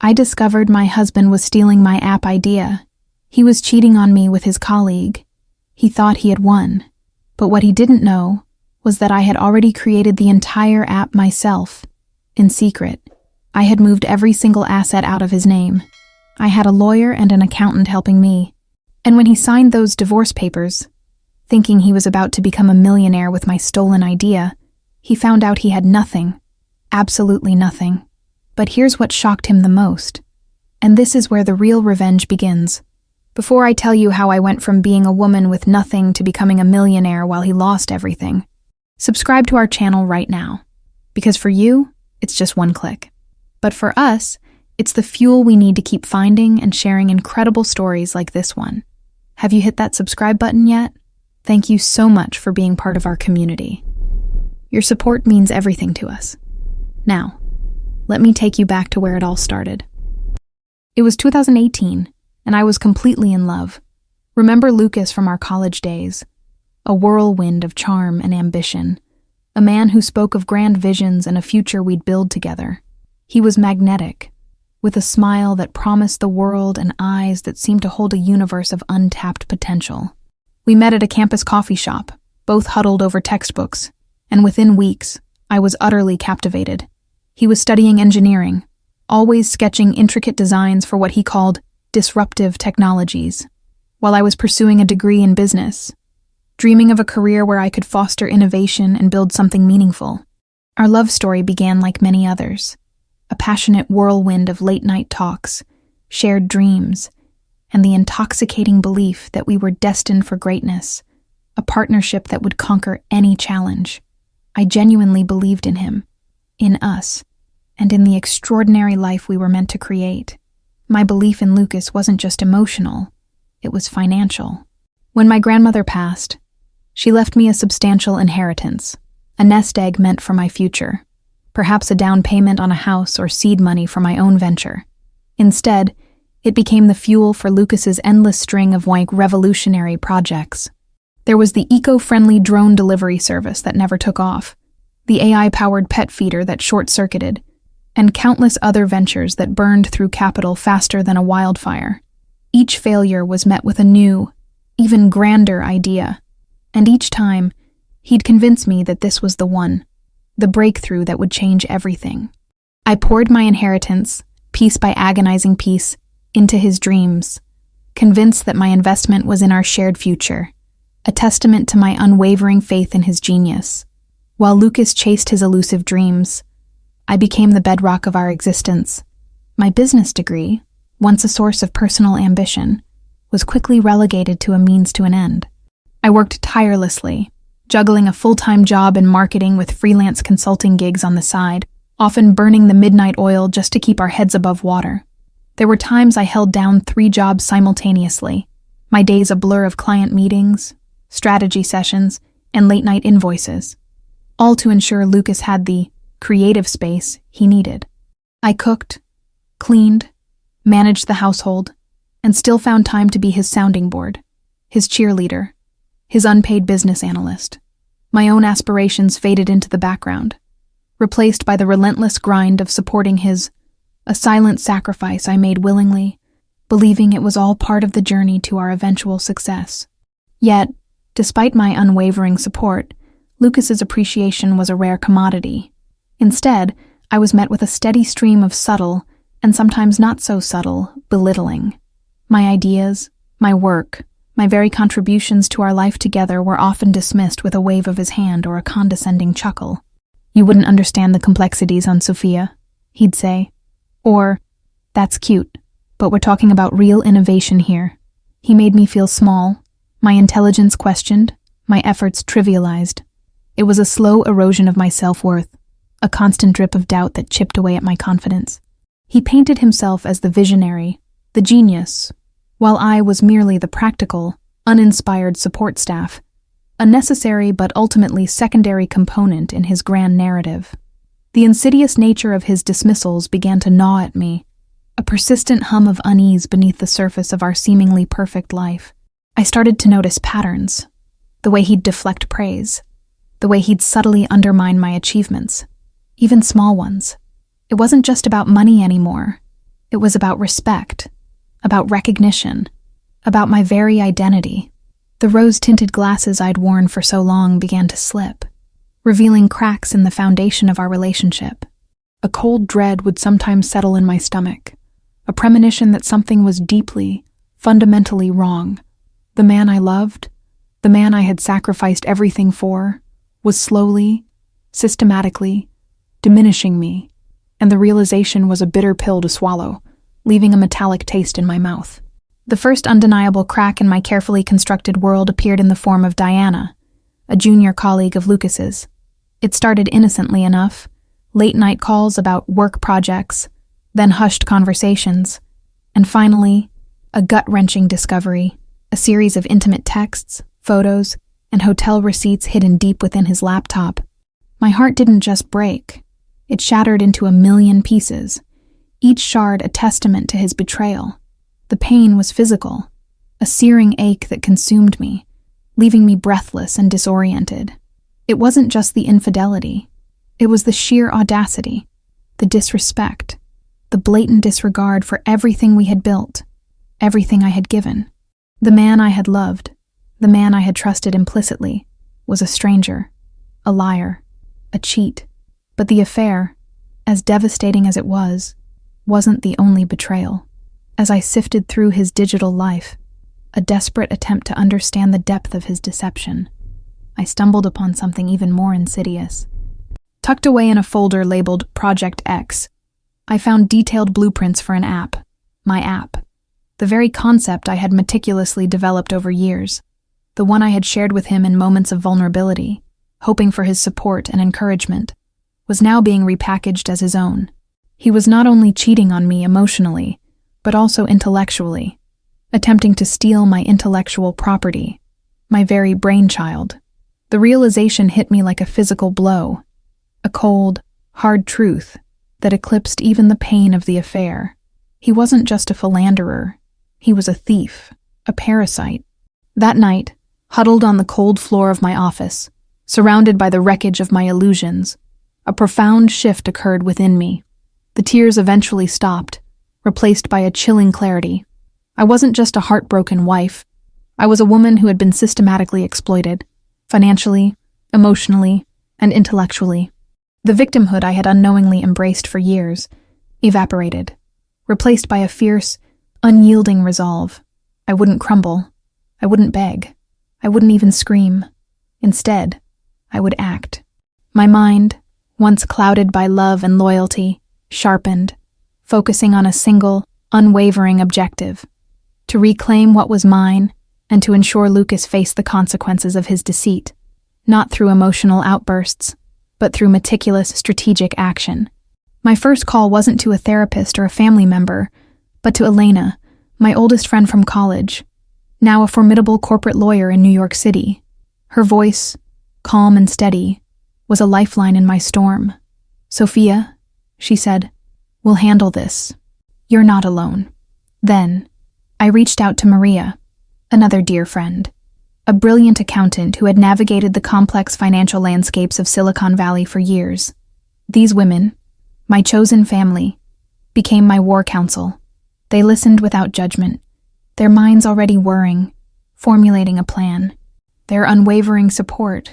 I discovered my husband was stealing my app idea. He was cheating on me with his colleague. He thought he had won, but what he didn't know was that I had already created the entire app myself, in secret. I had moved every single asset out of his name. I had a lawyer and an accountant helping me. And when he signed those divorce papers, thinking he was about to become a millionaire with my stolen idea, he found out he had nothing, absolutely nothing. But here's what shocked him the most. And this is where the real revenge begins. Before I tell you how I went from being a woman with nothing to becoming a millionaire while he lost everything, subscribe to our channel right now. Because for you, it's just one click. But for us, it's the fuel we need to keep finding and sharing incredible stories like this one. Have you hit that subscribe button yet? Thank you so much for being part of our community. Your support means everything to us. Now, let me take you back to where it all started. It was 2018, and I was completely in love. Remember Lucas from our college days? A whirlwind of charm and ambition. A man who spoke of grand visions and a future we'd build together. He was magnetic, with a smile that promised the world and eyes that seemed to hold a universe of untapped potential. We met at a campus coffee shop, both huddled over textbooks, and within weeks, I was utterly captivated. He was studying engineering, always sketching intricate designs for what he called disruptive technologies, while I was pursuing a degree in business, dreaming of a career where I could foster innovation and build something meaningful. Our love story began like many others, a passionate whirlwind of late-night talks, shared dreams, and the intoxicating belief that we were destined for greatness, a partnership that would conquer any challenge. I genuinely believed in him, in us, and in the extraordinary life we were meant to create. My belief in Lucas wasn't just emotional, it was financial. When my grandmother passed, she left me a substantial inheritance, a nest egg meant for my future, perhaps a down payment on a house or seed money for my own venture. Instead, it became the fuel for Lucas's endless string of revolutionary projects. There was the eco-friendly drone delivery service that never took off, the AI-powered pet feeder that short-circuited, and countless other ventures that burned through capital faster than a wildfire. Each failure was met with a new, even grander idea, and each time, he'd convince me that this was the one, the breakthrough that would change everything. I poured my inheritance, piece by agonizing piece, into his dreams, convinced that my investment was in our shared future, a testament to my unwavering faith in his genius. While Lucas chased his elusive dreams, I became the bedrock of our existence. My business degree, once a source of personal ambition, was quickly relegated to a means to an end. I worked tirelessly, juggling a full-time job in marketing with freelance consulting gigs on the side, often burning the midnight oil just to keep our heads above water. There were times I held down 3 jobs simultaneously, my days a blur of client meetings, strategy sessions, and late-night invoices, all to ensure Lucas had the creative space he needed. I cooked, cleaned, managed the household, and still found time to be his sounding board, his cheerleader, his unpaid business analyst. My own aspirations faded into the background, replaced by the relentless grind of supporting his, a silent sacrifice I made willingly, believing it was all part of the journey to our eventual success. Yet, despite my unwavering support, Lucas's appreciation was a rare commodity. Instead, I was met with a steady stream of subtle, and sometimes not so subtle, belittling. My ideas, my work, my very contributions to our life together were often dismissed with a wave of his hand or a condescending chuckle. "You wouldn't understand the complexities on Sophia," he'd say. Or, "That's cute, but we're talking about real innovation here." He made me feel small, my intelligence questioned, my efforts trivialized. It was a slow erosion of my self-worth, a constant drip of doubt that chipped away at my confidence. He painted himself as the visionary, the genius, while I was merely the practical, uninspired support staff, a necessary but ultimately secondary component in his grand narrative. The insidious nature of his dismissals began to gnaw at me, a persistent hum of unease beneath the surface of our seemingly perfect life. I started to notice patterns, the way he'd deflect praise, the way he'd subtly undermine my achievements, even small ones. It wasn't just about money anymore. It was about respect, about recognition, about my very identity. The rose-tinted glasses I'd worn for so long began to slip, revealing cracks in the foundation of our relationship. A cold dread would sometimes settle in my stomach, a premonition that something was deeply, fundamentally wrong. The man I loved, the man I had sacrificed everything for, was slowly, systematically, diminishing me, and the realization was a bitter pill to swallow, leaving a metallic taste in my mouth. The first undeniable crack in my carefully constructed world appeared in the form of Diana, a junior colleague of Lucas's. It started innocently enough, late-night calls about work projects, then hushed conversations, and finally, a gut-wrenching discovery, a series of intimate texts, photos, and hotel receipts hidden deep within his laptop. My heart didn't just break. It shattered into a million pieces, each shard a testament to his betrayal. The pain was physical, a searing ache that consumed me, leaving me breathless and disoriented. It wasn't just the infidelity. It was the sheer audacity, the disrespect, the blatant disregard for everything we had built, everything I had given. The man I had loved, the man I had trusted implicitly, was a stranger, a liar, a cheat. But the affair, as devastating as it was, wasn't the only betrayal. As I sifted through his digital life, a desperate attempt to understand the depth of his deception, I stumbled upon something even more insidious. Tucked away in a folder labeled Project X, I found detailed blueprints for an app, my app, the very concept I had meticulously developed over years, the one I had shared with him in moments of vulnerability, hoping for his support and encouragement, was now being repackaged as his own. He was not only cheating on me emotionally, but also intellectually, attempting to steal my intellectual property, my very brainchild. The realization hit me like a physical blow, a cold, hard truth that eclipsed even the pain of the affair. He wasn't just a philanderer. He was a thief, a parasite. That night, huddled on the cold floor of my office, surrounded by the wreckage of my illusions, a profound shift occurred within me. The tears eventually stopped, replaced by a chilling clarity. I wasn't just a heartbroken wife. I was a woman who had been systematically exploited, financially, emotionally, and intellectually. The victimhood I had unknowingly embraced for years evaporated, replaced by a fierce, unyielding resolve. I wouldn't crumble. I wouldn't beg. I wouldn't even scream. Instead, I would act. My mind, once clouded by love and loyalty, sharpened, focusing on a single, unwavering objective: to reclaim what was mine and to ensure Lucas faced the consequences of his deceit, not through emotional outbursts, but through meticulous, strategic action. My first call wasn't to a therapist or a family member, but to Elena, my oldest friend from college, now a formidable corporate lawyer in New York City. Her voice, calm and steady, was a lifeline in my storm. "Sophia," she said, "we'll handle this. You're not alone." Then, I reached out to Maria, another dear friend, a brilliant accountant who had navigated the complex financial landscapes of Silicon Valley for years. These women, my chosen family, became my war council. They listened without judgment, their minds already whirring, formulating a plan. Their unwavering support,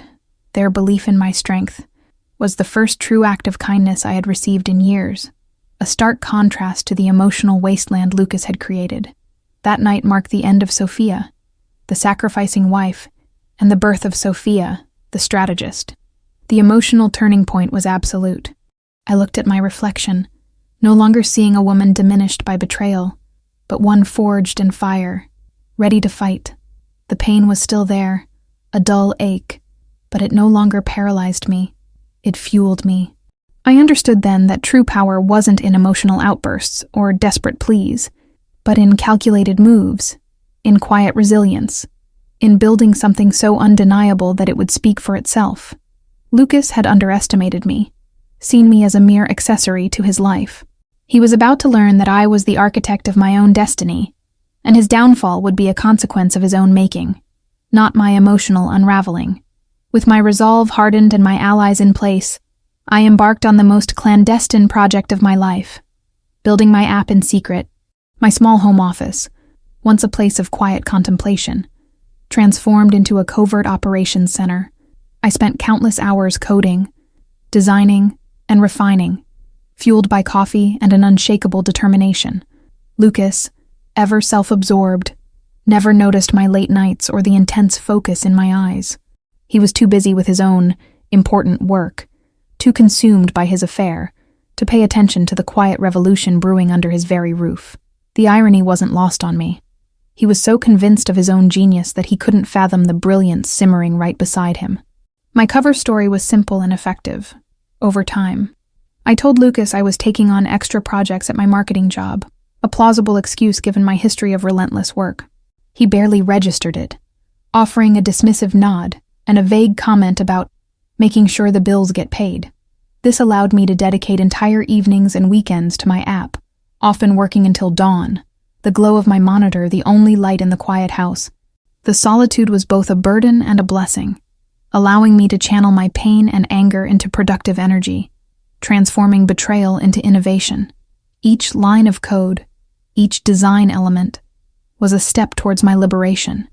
their belief in my strength, was the first true act of kindness I had received in years, a stark contrast to the emotional wasteland Lucas had created. That night marked the end of Sophia, the sacrificing wife, and the birth of Sophia, the strategist. The emotional turning point was absolute. I looked at my reflection, no longer seeing a woman diminished by betrayal, but one forged in fire, ready to fight. The pain was still there, a dull ache, but it no longer paralyzed me. It fueled me. I understood then that true power wasn't in emotional outbursts or desperate pleas, but in calculated moves, in quiet resilience, in building something so undeniable that it would speak for itself. Lucas had underestimated me, seen me as a mere accessory to his life. He was about to learn that I was the architect of my own destiny, and his downfall would be a consequence of his own making, not my emotional unraveling. With my resolve hardened and my allies in place, I embarked on the most clandestine project of my life. building my app in secret. My small home office, once a place of quiet contemplation, transformed into a covert operations center. I spent countless hours coding, designing, and refining, fueled by coffee and an unshakable determination. Lucas, ever self-absorbed, never noticed my late nights or the intense focus in my eyes. He was too busy with his own important work, too consumed by his affair, to pay attention to the quiet revolution brewing under his very roof. The irony wasn't lost on me. He was so convinced of his own genius that he couldn't fathom the brilliance simmering right beside him. My cover story was simple and effective. Over time, I told Lucas I was taking on extra projects at my marketing job, a plausible excuse given my history of relentless work. He barely registered it, offering a dismissive nod and a vague comment about making sure the bills get paid. This allowed me to dedicate entire evenings and weekends to my app, often working until dawn, the glow of my monitor the only light in the quiet house. The solitude was both a burden and a blessing, allowing me to channel my pain and anger into productive energy, transforming betrayal into innovation. Each line of code, each design element, was a step towards my liberation,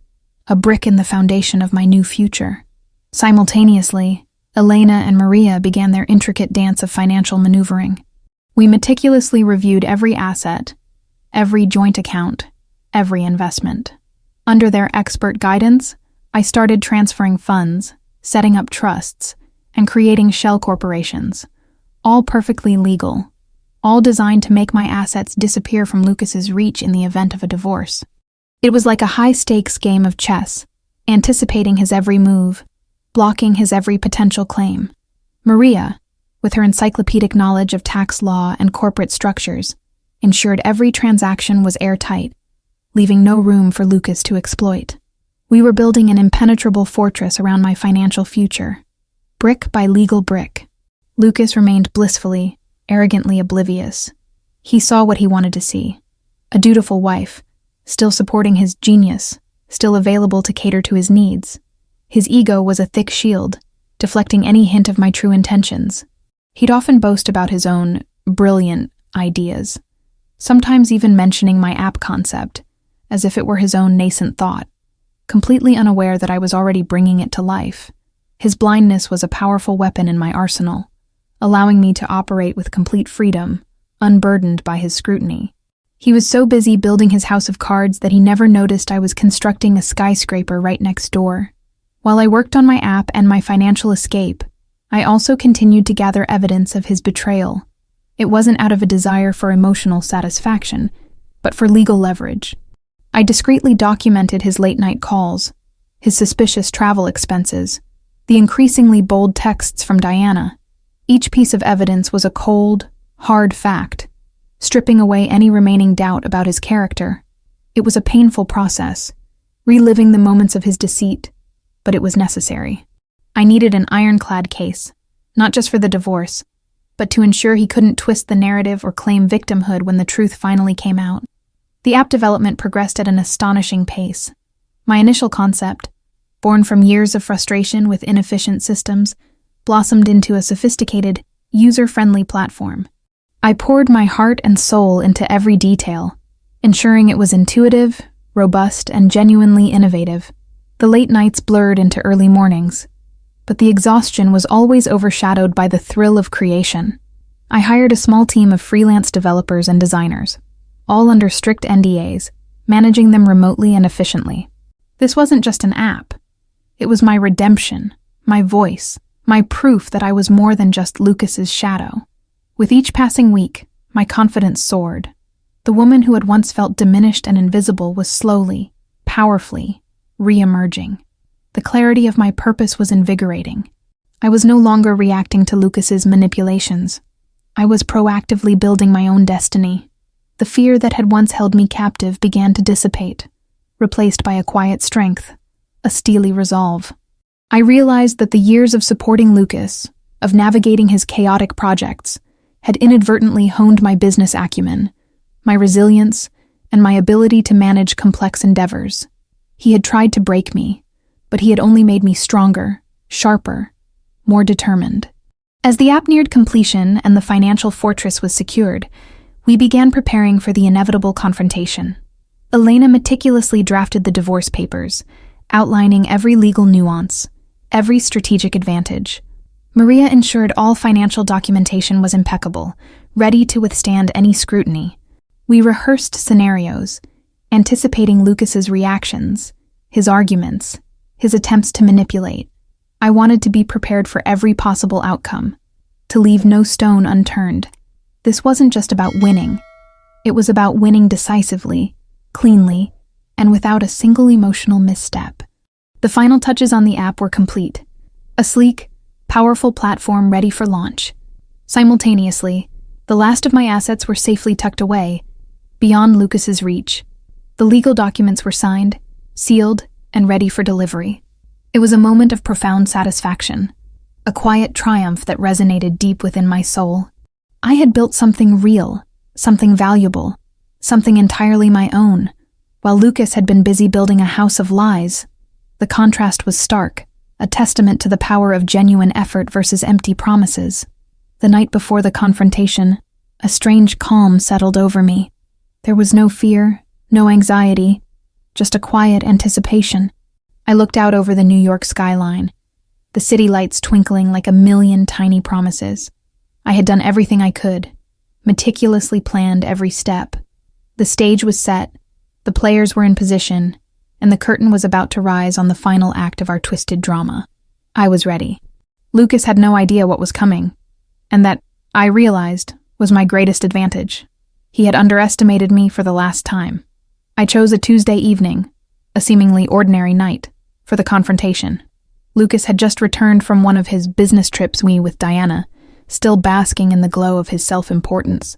a brick in the foundation of my new future. Simultaneously, Elena and Maria began their intricate dance of financial maneuvering. We meticulously reviewed every asset, every joint account, every investment. Under their expert guidance, I started transferring funds, setting up trusts, and creating shell corporations, all perfectly legal, all designed to make my assets disappear from Lucas's reach in the event of a divorce. It was like a high-stakes game of chess, anticipating his every move, blocking his every potential claim. Maria, with her encyclopedic knowledge of tax law and corporate structures, ensured every transaction was airtight, leaving no room for Lucas to exploit. We were building an impenetrable fortress around my financial future, brick by legal brick. Lucas remained blissfully, arrogantly oblivious. He saw what he wanted to see: a dutiful wife, still supporting his genius, still available to cater to his needs. His ego was a thick shield, deflecting any hint of my true intentions. He'd often boast about his own brilliant ideas, sometimes even mentioning my app concept, as if it were his own nascent thought, completely unaware that I was already bringing it to life. His blindness was a powerful weapon in my arsenal, allowing me to operate with complete freedom, unburdened by his scrutiny. He was so busy building his house of cards that he never noticed I was constructing a skyscraper right next door. While I worked on my app and my financial escape, I also continued to gather evidence of his betrayal. It wasn't out of a desire for emotional satisfaction, but for legal leverage. I discreetly documented his late-night calls, his suspicious travel expenses, the increasingly bold texts from Diana. Each piece of evidence was a cold, hard fact, stripping away any remaining doubt about his character. It was a painful process, reliving the moments of his deceit, but it was necessary. I needed an ironclad case, not just for the divorce, but to ensure he couldn't twist the narrative or claim victimhood when the truth finally came out. The app development progressed at an astonishing pace. My initial concept, born from years of frustration with inefficient systems, blossomed into a sophisticated, user-friendly platform. I poured my heart and soul into every detail, ensuring it was intuitive, robust, and genuinely innovative. The late nights blurred into early mornings, but the exhaustion was always overshadowed by the thrill of creation. I hired a small team of freelance developers and designers, all under strict NDAs, managing them remotely and efficiently. This wasn't just an app. It was my redemption, my voice, my proof that I was more than just Lucas's shadow. With each passing week, my confidence soared. The woman who had once felt diminished and invisible was slowly, powerfully, re-emerging. The clarity of my purpose was invigorating. I was no longer reacting to Lucas's manipulations. I was proactively building my own destiny. The fear that had once held me captive began to dissipate, replaced by a quiet strength, a steely resolve. I realized that the years of supporting Lucas, of navigating his chaotic projects, had inadvertently honed my business acumen, my resilience, and my ability to manage complex endeavors. He had tried to break me, but he had only made me stronger, sharper, more determined. As the app neared completion and the financial fortress was secured, We began preparing for the inevitable confrontation. Elena meticulously drafted the divorce papers, outlining every legal nuance, every strategic advantage. Maria ensured all financial documentation was impeccable, ready to withstand any scrutiny. We rehearsed scenarios, anticipating Lucas's reactions, his arguments, his attempts to manipulate. I wanted to be prepared for every possible outcome, to leave no stone unturned. This wasn't just about winning. It was about winning decisively, cleanly, and without a single emotional misstep. The final touches on the app were complete. A sleek, powerful platform ready for launch. Simultaneously, the last of my assets were safely tucked away, beyond Lucas's reach. The legal documents were signed, sealed, and ready for delivery. It was a moment of profound satisfaction, a quiet triumph that resonated deep within my soul. I had built something real, something valuable, something entirely my own, while Lucas had been busy building a house of lies. The contrast was stark, a testament to the power of genuine effort versus empty promises. The night before the confrontation, a strange calm settled over me. There was no fear, no anxiety, just a quiet anticipation. I looked out over the New York skyline, the city lights twinkling like a million tiny promises. I had done everything I could, meticulously planned every step. The stage was set, the players were in position, and the curtain was about to rise on the final act of our twisted drama. I was ready. Lucas had no idea what was coming, and that, I realized, was my greatest advantage. He had underestimated me for the last time. I chose a Tuesday evening, a seemingly ordinary night, for the confrontation. Lucas had just returned from one of his business trips with Diana, still basking in the glow of his self-importance.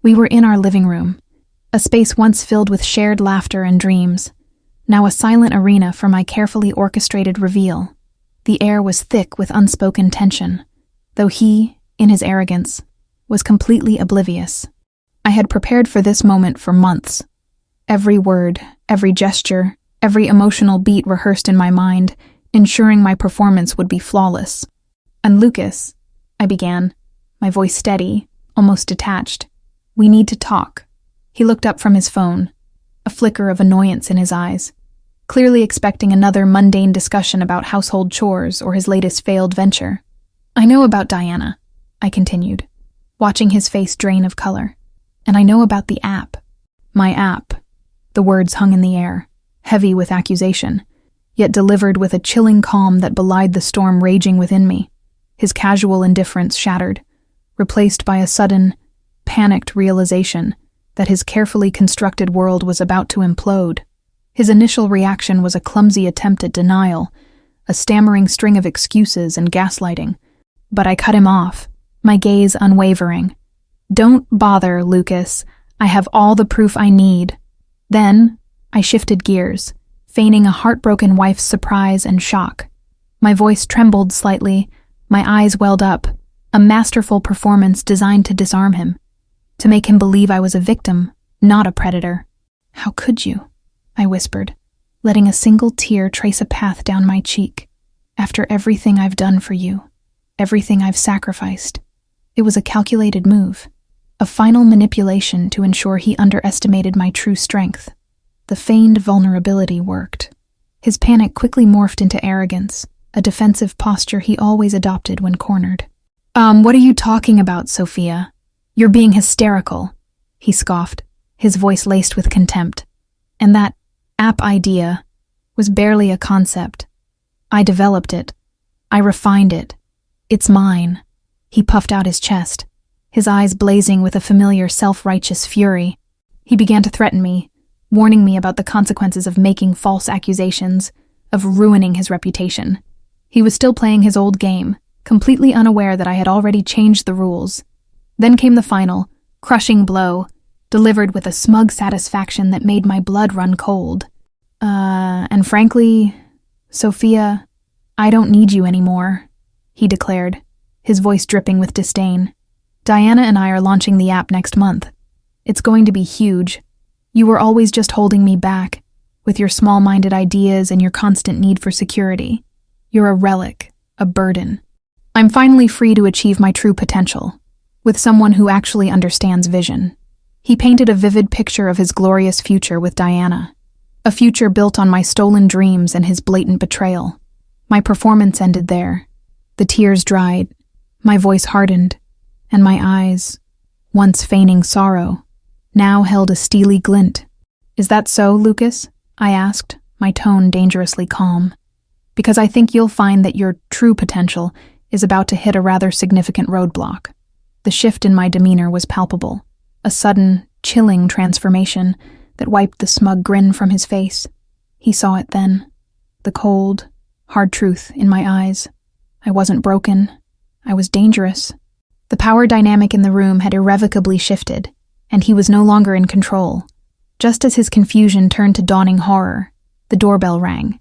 We were in our living room, a space once filled with shared laughter and dreams, now a silent arena for my carefully orchestrated reveal. The air was thick with unspoken tension, though he, in his arrogance, was completely oblivious. I had prepared for this moment for months. Every word, every gesture, every emotional beat rehearsed in my mind, ensuring my performance would be flawless. "And Lucas," I began, my voice steady, almost detached. "We need to talk." He looked up from his phone, a flicker of annoyance in his eyes, clearly expecting another mundane discussion about household chores or his latest failed venture. "I know about Diana," I continued, watching his face drain of color. "And I know about the app." My app. The words hung in the air, heavy with accusation, yet delivered with a chilling calm that belied the storm raging within me. His casual indifference shattered, replaced by a sudden, panicked realization that his carefully constructed world was about to implode. His initial reaction was a clumsy attempt at denial, a stammering string of excuses and gaslighting. But I cut him off, my gaze unwavering. "Don't bother, Lucas. I have all the proof I need." Then, I shifted gears, feigning a heartbroken wife's surprise and shock. My voice trembled slightly, my eyes welled up, a masterful performance designed to disarm him, to make him believe I was a victim, not a predator. "How could you?" I whispered, letting a single tear trace a path down my cheek. "After everything I've done for you, everything I've sacrificed." It was a calculated move, a final manipulation to ensure he underestimated my true strength. The feigned vulnerability worked. His panic quickly morphed into arrogance, a defensive posture he always adopted when cornered. What are you talking about, Sophia? You're being hysterical," he scoffed, his voice laced with contempt. "And that app idea was barely a concept. I developed it. I refined it. It's mine." He puffed out his chest, his eyes blazing with a familiar self-righteous fury. He began to threaten me, warning me about the consequences of making false accusations, of ruining his reputation. He was still playing his old game, completely unaware that I had already changed the rules. Then came the final, crushing blow, delivered with a smug satisfaction that made my blood run cold. And frankly, Sophia, I don't need you anymore," he declared, his voice dripping with disdain. "Diana and I are launching the app next month. It's going to be huge. You were always just holding me back, with your small-minded ideas and your constant need for security. You're a relic, a burden. I'm finally free to achieve my true potential, with someone who actually understands vision." He painted a vivid picture of his glorious future with Diana, a future built on my stolen dreams and his blatant betrayal. My performance ended there. The tears dried, my voice hardened, and my eyes, once feigning sorrow, now held a steely glint. "Is that so, Lucas?" I asked, my tone dangerously calm. "Because I think you'll find that your true potential is about to hit a rather significant roadblock." The shift in my demeanor was palpable, a sudden, chilling transformation that wiped the smug grin from his face. He saw it then, the cold, hard truth in my eyes. I wasn't broken. I was dangerous. The power dynamic in the room had irrevocably shifted, and he was no longer in control. Just as his confusion turned to dawning horror, the doorbell rang.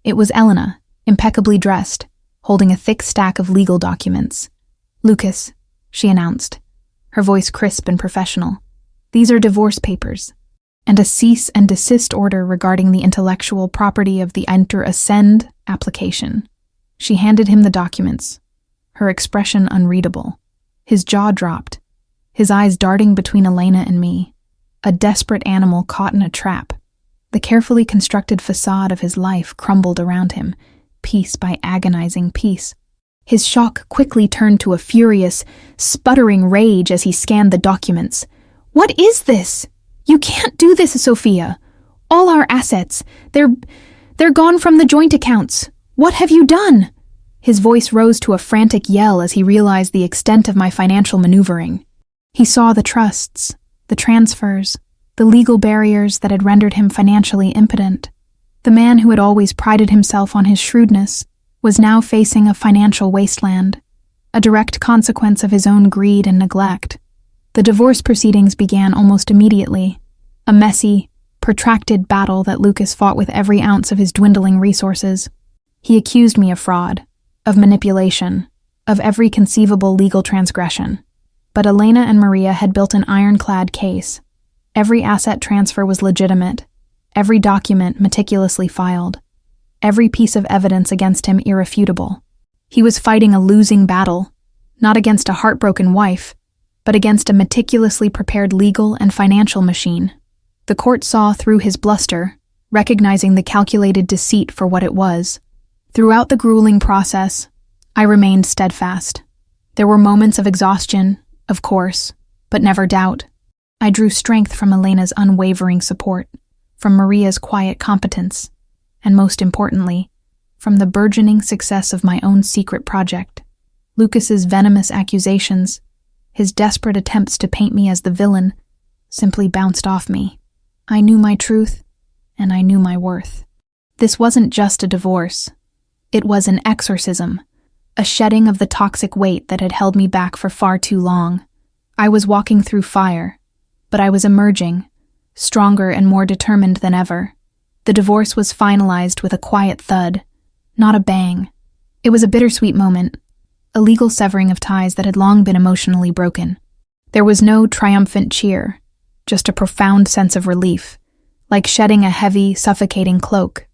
It was Elena, impeccably dressed, holding a thick stack of legal documents. "Lucas," she announced, her voice crisp and professional. "These are divorce papers, and a cease and desist order regarding the intellectual property of the Enter Ascend application." She handed him the documents, her expression unreadable. His jaw dropped, his eyes darting between Elena and me, a desperate animal caught in a trap. The carefully constructed facade of his life crumbled around him, piece by agonizing piece. His shock quickly turned to a furious, sputtering rage as he scanned the documents. "What is this? You can't do this, Sophia. All our assets, they're gone from the joint accounts. What have you done?" His voice rose to a frantic yell as he realized the extent of my financial maneuvering. He saw the trusts, the transfers, the legal barriers that had rendered him financially impotent. The man who had always prided himself on his shrewdness was now facing a financial wasteland, a direct consequence of his own greed and neglect. The divorce proceedings began almost immediately, a messy, protracted battle that Lucas fought with every ounce of his dwindling resources. He accused me of fraud, of manipulation, of every conceivable legal transgression. But Elena and Maria had built an ironclad case. Every asset transfer was legitimate, every document meticulously filed, every piece of evidence against him irrefutable. He was fighting a losing battle, not against a heartbroken wife, but against a meticulously prepared legal and financial machine. The court saw through his bluster, recognizing the calculated deceit for what it was. Throughout the grueling process, I remained steadfast. There were moments of exhaustion, of course, but never doubt. I drew strength from Elena's unwavering support, from Maria's quiet competence, and most importantly, from the burgeoning success of my own secret project. Lucas's venomous accusations, his desperate attempts to paint me as the villain, simply bounced off me. I knew my truth, and I knew my worth. This wasn't just a divorce. It was an exorcism, a shedding of the toxic weight that had held me back for far too long. I was walking through fire, but I was emerging, stronger and more determined than ever. The divorce was finalized with a quiet thud, not a bang. It was a bittersweet moment, a legal severing of ties that had long been emotionally broken. There was no triumphant cheer, just a profound sense of relief, like shedding a heavy, suffocating cloak.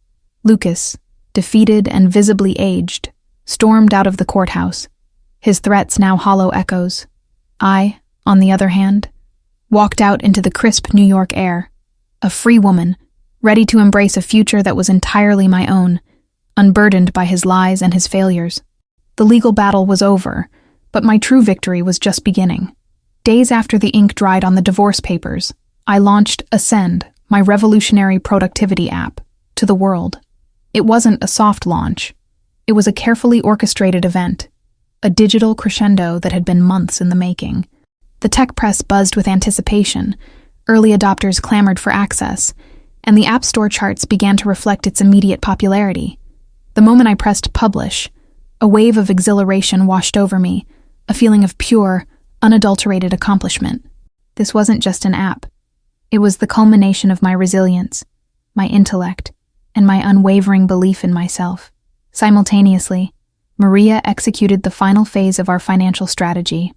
Lucas, defeated and visibly aged, stormed out of the courthouse, his threats now hollow echoes. I, on the other hand, walked out into the crisp New York air, a free woman, ready to embrace a future that was entirely my own, unburdened by his lies and his failures. The legal battle was over, but my true victory was just beginning. Days after the ink dried on the divorce papers, I launched Ascend, my revolutionary productivity app, to the world. It wasn't a soft launch. It was a carefully orchestrated event, a digital crescendo that had been months in the making. The tech press buzzed with anticipation, early adopters clamored for access, and the App Store charts began to reflect its immediate popularity. The moment I pressed publish, a wave of exhilaration washed over me, a feeling of pure, unadulterated accomplishment. This wasn't just an app. It was the culmination of my resilience, my intellect, and my unwavering belief in myself. Simultaneously, Maria executed the final phase of our financial strategy.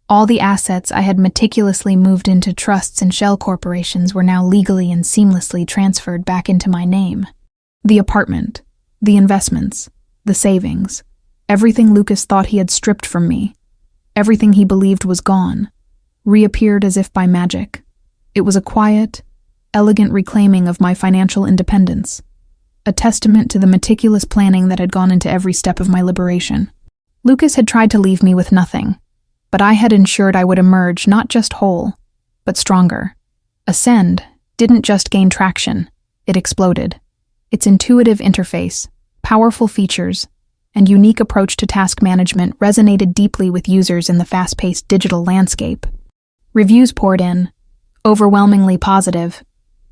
All the assets I had meticulously moved into trusts and shell corporations were now legally and seamlessly transferred back into my name. The apartment, the investments, the savings, everything Lucas thought he had stripped from me, everything he believed was gone, reappeared as if by magic. It was a quiet, elegant reclaiming of my financial independence, a testament to the meticulous planning that had gone into every step of my liberation. Lucas had tried to leave me with nothing, but I had ensured I would emerge not just whole, but stronger. Ascend didn't just gain traction, it exploded. Its intuitive interface, powerful features, and unique approach to task management resonated deeply with users in the fast-paced digital landscape. Reviews poured in, overwhelmingly positive,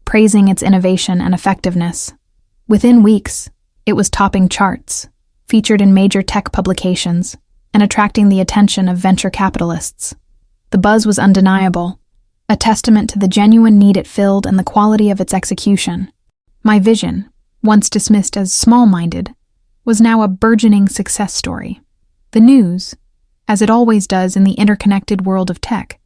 praising its innovation and effectiveness. Within weeks, it was topping charts, featured in major tech publications, and attracting the attention of venture capitalists. The buzz was undeniable, a testament to the genuine need it filled and the quality of its execution. My vision, once dismissed as small-minded, was now a burgeoning success story. The news, as it always does in the interconnected world of tech,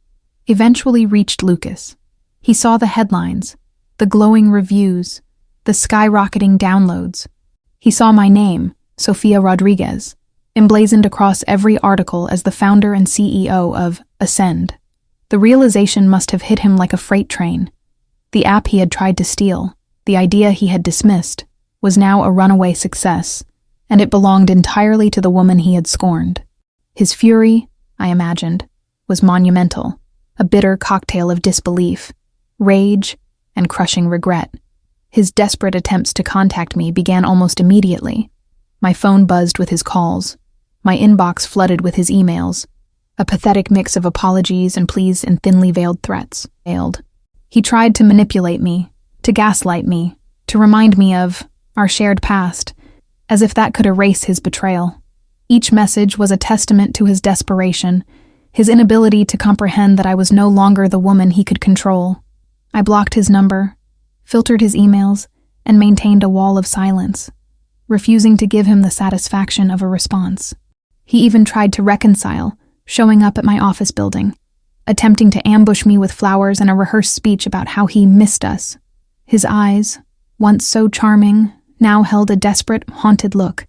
eventually reached Lucas. He saw the headlines, the glowing reviews, the skyrocketing downloads. He saw my name, Sofia Rodriguez, emblazoned across every article as the founder and CEO of Ascend. The realization must have hit him like a freight train. The app he had tried to steal, the idea he had dismissed, was now a runaway success, and it belonged entirely to the woman he had scorned. His fury, I imagined, was monumental, a bitter cocktail of disbelief, rage, and crushing regret. His desperate attempts to contact me began almost immediately. My phone buzzed with his calls, my inbox flooded with his emails, a pathetic mix of apologies and pleas and thinly veiled threats. He tried to manipulate me, to gaslight me, to remind me of our shared past, as if that could erase his betrayal. Each message was a testament to his desperation, his inability to comprehend that I was no longer the woman he could control. I blocked his number, filtered his emails, and maintained a wall of silence, refusing to give him the satisfaction of a response. He even tried to reconcile, showing up at my office building, attempting to ambush me with flowers and a rehearsed speech about how he missed us. His eyes, once so charming, now held a desperate, haunted look.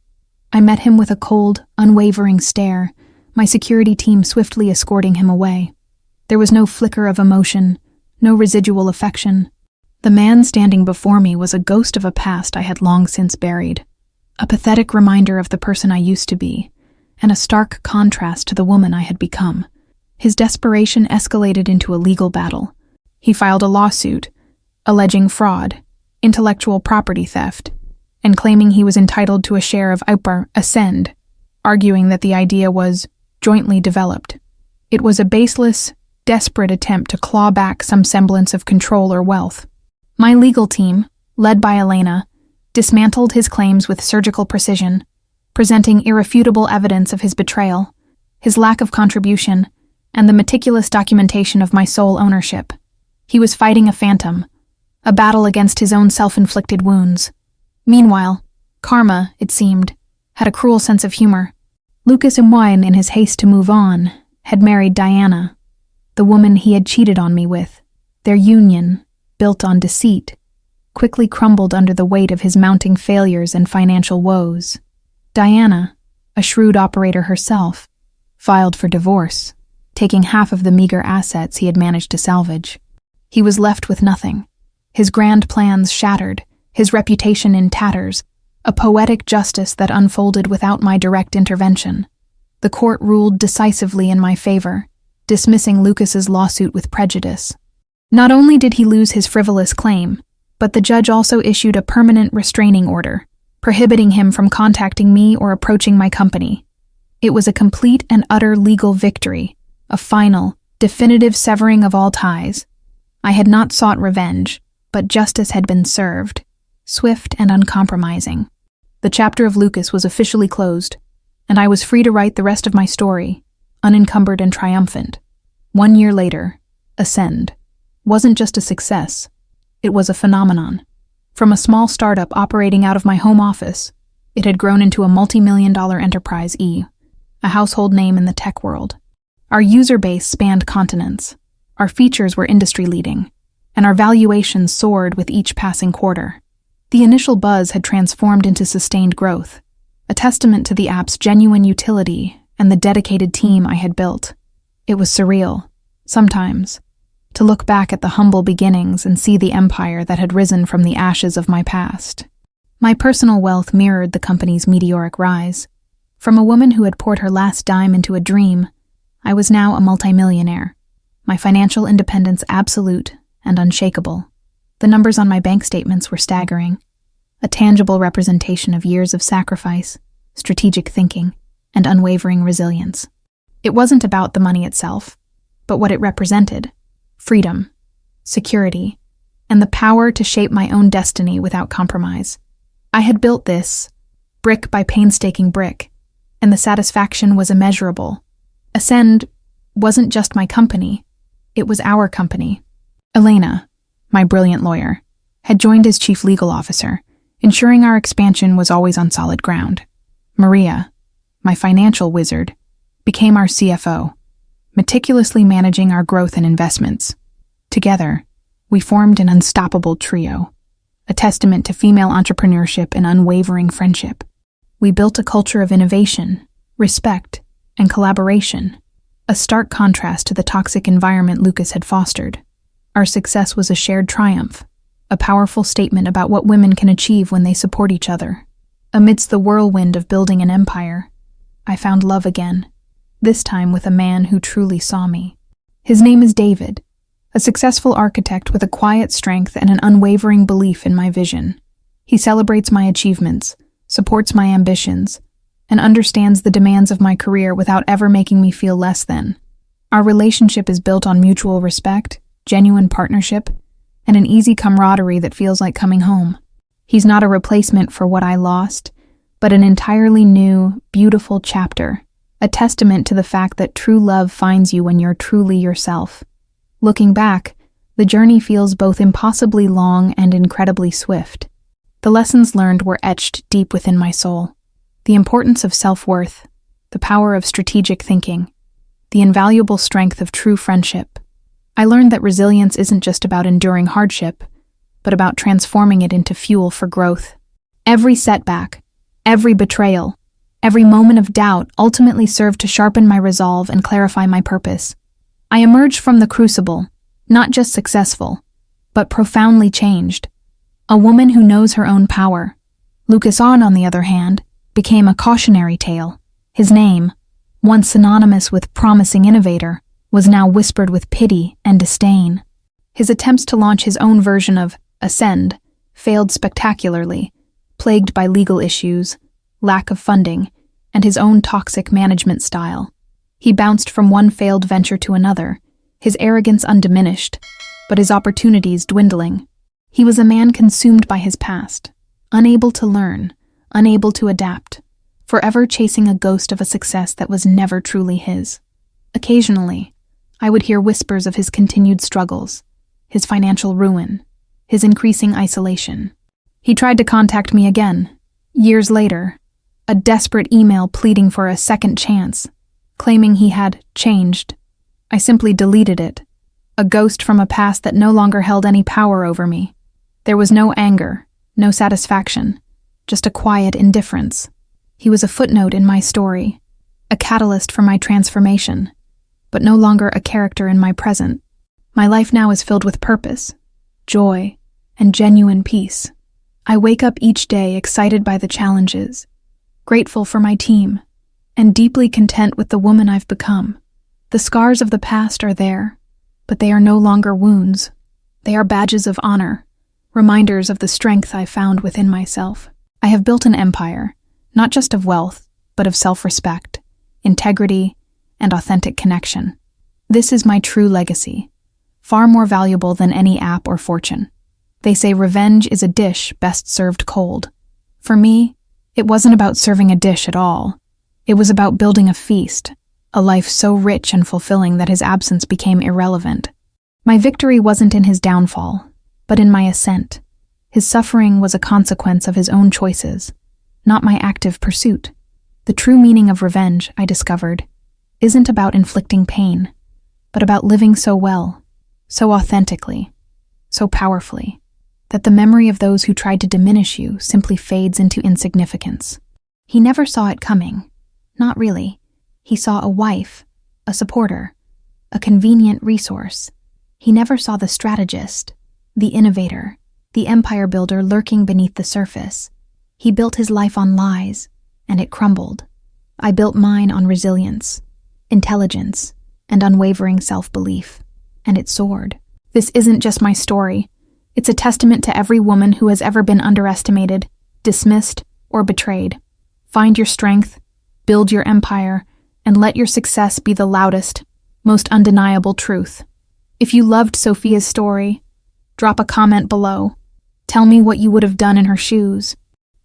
I met him with a cold, unwavering stare, my security team swiftly escorting him away. There was no flicker of emotion, no residual affection. The man standing before me was a ghost of a past I had long since buried, a pathetic reminder of the person I used to be, and a stark contrast to the woman I had become. His desperation escalated into a legal battle. He filed a lawsuit, alleging fraud, intellectual property theft, and claiming he was entitled to a share of Ascend, arguing that the idea was jointly developed. It was a baseless, desperate attempt to claw back some semblance of control or wealth. My legal team, led by Elena, dismantled his claims with surgical precision, presenting irrefutable evidence of his betrayal, his lack of contribution, and the meticulous documentation of my sole ownership. He was fighting a phantom, a battle against his own self-inflicted wounds. Meanwhile, Karma, it seemed, had a cruel sense of humor. Lucas Imwine, in his haste to move on, had married Diana, the woman he had cheated on me with. Their union, built on deceit, quickly crumbled under the weight of his mounting failures and financial woes. Diana, a shrewd operator herself, filed for divorce, taking half of the meager assets he had managed to salvage. He was left with nothing, his grand plans shattered, his reputation in tatters, a poetic justice that unfolded without my direct intervention. The court ruled decisively in my favor, dismissing Lucas's lawsuit with prejudice. Not only did he lose his frivolous claim, but the judge also issued a permanent restraining order, prohibiting him from contacting me or approaching my company. It was a complete and utter legal victory, a final, definitive severing of all ties. I had not sought revenge, but justice had been served, swift and uncompromising. The chapter of Lucas was officially closed, and I was free to write the rest of my story, unencumbered and triumphant. 1 year later, Ascend wasn't just a success, it was a phenomenon. From a small startup operating out of my home office, it had grown into a multi-million-dollar enterprise, a household name in the tech world. Our user base spanned continents, our features were industry-leading, and our valuations soared with each passing quarter. The initial buzz had transformed into sustained growth, a testament to the app's genuine utility and the dedicated team I had built. It was surreal, sometimes, to look back at the humble beginnings and see the empire that had risen from the ashes of my past. My personal wealth mirrored the company's meteoric rise. From a woman who had poured her last dime into a dream, I was now a multimillionaire, my financial independence absolute and unshakable. The numbers on my bank statements were staggering, a tangible representation of years of sacrifice, strategic thinking, and unwavering resilience. It wasn't about the money itself, but what it represented: freedom, security, and the power to shape my own destiny without compromise. I had built this, brick by painstaking brick, and the satisfaction was immeasurable. Ascend wasn't just my company, it was our company. Elena, my brilliant lawyer, had joined as chief legal officer, ensuring our expansion was always on solid ground. Maria, my financial wizard, became our CFO, meticulously managing our growth and investments. Together, we formed an unstoppable trio, a testament to female entrepreneurship and unwavering friendship. We built a culture of innovation, respect, and collaboration, a stark contrast to the toxic environment Lucas had fostered. Our success was a shared triumph, a powerful statement about what women can achieve when they support each other. Amidst the whirlwind of building an empire, I found love again, this time with a man who truly saw me. His name is David, a successful architect with a quiet strength and an unwavering belief in my vision. He celebrates my achievements, supports my ambitions, and understands the demands of my career without ever making me feel less than. Our relationship is built on mutual respect, genuine partnership, and an easy camaraderie that feels like coming home. He's not a replacement for what I lost, but an entirely new, beautiful chapter, a testament to the fact that true love finds you when you're truly yourself. Looking back, the journey feels both impossibly long and incredibly swift. The lessons learned were etched deep within my soul. The importance of self-worth, the power of strategic thinking, the invaluable strength of true friendship. I learned that resilience isn't just about enduring hardship, but about transforming it into fuel for growth. Every setback, every betrayal, every moment of doubt ultimately served to sharpen my resolve and clarify my purpose. I emerged from the crucible, not just successful, but profoundly changed. A woman who knows her own power. Lucas on the other hand, became a cautionary tale. His name, once synonymous with promising innovator, was now whispered with pity and disdain. His attempts to launch his own version of Ascend failed spectacularly, plagued by legal issues, lack of funding, and his own toxic management style. He bounced from one failed venture to another, his arrogance undiminished, but his opportunities dwindling. He was a man consumed by his past, unable to learn, unable to adapt, forever chasing a ghost of a success that was never truly his. Occasionally, I would hear whispers of his continued struggles, his financial ruin, his increasing isolation. He tried to contact me again, years later, a desperate email pleading for a second chance, claiming he had changed. I simply deleted it, a ghost from a past that no longer held any power over me. There was no anger, no satisfaction, just a quiet indifference. He was a footnote in my story, a catalyst for my transformation, but no longer a character in my present. My life now is filled with purpose, joy, and genuine peace. I wake up each day excited by the challenges, grateful for my team, and deeply content with the woman I've become. The scars of the past are there, but they are no longer wounds. They are badges of honor, reminders of the strength I found within myself. I have built an empire, not just of wealth, but of self-respect, integrity, and authentic connection. This is my true legacy, far more valuable than any app or fortune. They say revenge is a dish best served cold. For me, it wasn't about serving a dish at all. It was about building a feast, a life so rich and fulfilling that his absence became irrelevant. My victory wasn't in his downfall, but in my ascent. His suffering was a consequence of his own choices, not my active pursuit. The true meaning of revenge, I discovered, isn't about inflicting pain, but about living so well, so authentically, so powerfully, that the memory of those who tried to diminish you simply fades into insignificance. He never saw it coming. Not really. He saw a wife, a supporter, a convenient resource. He never saw the strategist, the innovator, the empire builder lurking beneath the surface. He built his life on lies, and it crumbled. I built mine on resilience, intelligence, and unwavering self-belief, and it soared. This isn't just my story. It's a testament to every woman who has ever been underestimated, dismissed, or betrayed. Find your strength, build your empire, and let your success be the loudest, most undeniable truth. If you loved Sophia's story, drop a comment below. Tell me what you would have done in her shoes.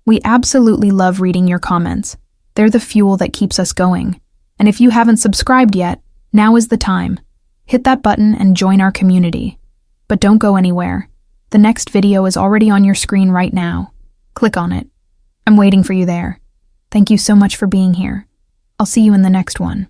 We absolutely love reading your comments. They're the fuel that keeps us going. And if you haven't subscribed yet, now is the time. Hit that button and join our community. But don't go anywhere. The next video is already on your screen right now. Click on it. I'm waiting for you there. Thank you so much for being here. I'll see you in the next one.